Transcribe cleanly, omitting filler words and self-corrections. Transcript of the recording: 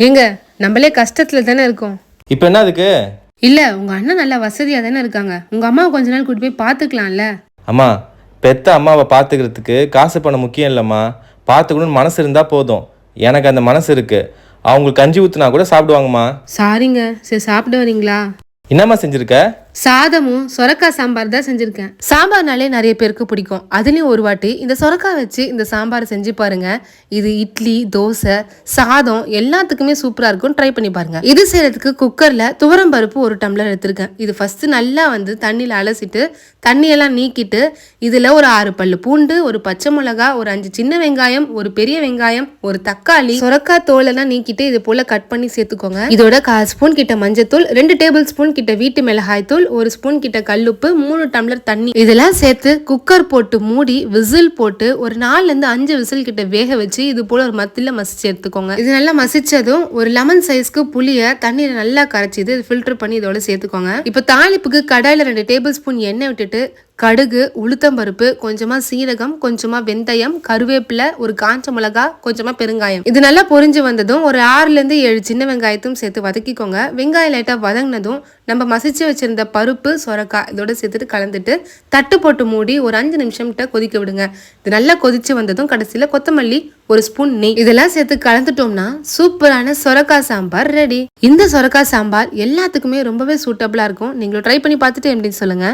ஏங்க நம்மளே கஷ்டத்துல தானே இருக்கோம். இப்போ என்ன அதுக்கு? இல்ல உங்க அண்ணன் நல்லா வசதியா தானே இருக்காங்க. உங்க அம்மாவை கொஞ்ச நாள் கூட்டி போய் பாத்துக்கலாம்ல. அம்மா, பெத்த அம்மாவை பார்த்துக்கிறதுக்கு காசு பணம் முக்கியம் இல்லைம்மா. பார்த்துக்கணும்னு மனசு இருந்தால் போதும். எனக்கு அந்த மனசு இருக்கு. அவங்களுக்கு கஞ்சி ஊற்றுனா கூட சாப்பிடுவாங்கம்மா. சாரிங்க, சரி சாப்பிட வரீங்களா? என்னம்மா செஞ்சுருக்க? சாதமும் சொரக்காய் சாம்பார் தான் செஞ்சிருக்கேன். சாம்பார்னாலே நிறைய பேருக்கு பிடிக்கும். அதுலயும் ஒரு வாட்டி இந்த சொரக்காய் வச்சு இந்த சாம்பார் செஞ்சு பாருங்க. இது இட்லி, தோசை, சாதம் எல்லாத்துக்குமே சூப்பரா இருக்கும். ட்ரை பண்ணி பாருங்க. இது செய்யறதுக்கு குக்கர்ல துவரம் பருப்பு 1 டம்ளர் எடுத்திருக்கேன். இது ஃபர்ஸ்ட் நல்லா தண்ணியில அலசிட்டு தண்ணியெல்லாம் நீக்கிட்டு இதுல ஒரு 6 பல்லு பூண்டு, ஒரு பச்சை மிளகா, ஒரு 5 சின்ன வெங்காயம், ஒரு பெரிய வெங்காயம், ஒரு தக்காளி, சொரக்காய் தோலெல்லாம் நீக்கிட்டு இது போல கட் பண்ணி சேர்த்துக்கோங்க. இதோட 1/4 ஸ்பூன் கிட்ட மஞ்சத்தூள், 2 டேபிள் ஸ்பூன் கிட்ட வீட்டு மிளகாய் தூள், 1 ஸ்பூன் கிட்ட கல்லுப்பு, 3 டம்ளர் தண்ணி இதெல்லாம் சேர்த்து குக்கர் போட்டு மூடி விசில் போட்டு ஒரு 4-5 விசில் கிட்ட வேக வச்சு இது போல ஒரு மத்தில மசிச்சு எடுத்துக்கோங்க. இது நல்லா மசிச்சதும் ஒரு லெமன் சைஸ்க்கு புளிய தண்ணியில நல்லா கரைச்சி இது ஃபில்டர் பண்ணி இதோட சேர்த்துக்கோங்க. இப்போ தாளிப்புக்கு கடாயில 2 டேபிள் ஸ்பூன் எண்ணெய் விட்டுட்டு கடுகு, உளுத்தம்பருப்பு, கொஞ்சமா சீரகம், கொஞ்சமா வெந்தயம், கருவேப்பிலை, ஒரு காஞ்ச மிளகா, கொஞ்சமா பெருங்காயம் இது நல்லா பொரிஞ்சு வந்ததும் ஒரு 6-7 சின்ன வெங்காயத்தையும் சேர்த்து வதக்கிக்கோங்க. வெங்காயம் லைட்டா வதங்கினதும் நம்ம மசிச்சு வச்சிருந்த பருப்பு, சொரக்காய் இதோட சேர்த்துட்டு கலந்துட்டு தட்டு போட்டு மூடி ஒரு 5 நிமிஷம் கிட்ட கொதிக்க விடுங்க. இது நல்லா கொதிச்சு வந்ததும் கடைசியில கொத்தமல்லி, 1 ஸ்பூன் நெய் இதெல்லாம் சேர்த்து கலந்துட்டோம்னா சூப்பரான சொரக்காய் சாம்பார் ரெடி. இந்த சொரக்காய் சாம்பார் எல்லாத்துக்குமே ரொம்பவே சூட்டபிளா இருக்கும். நீங்களும் ட்ரை பண்ணி பார்த்துட்டு எப்படின்னு சொல்லுங்க.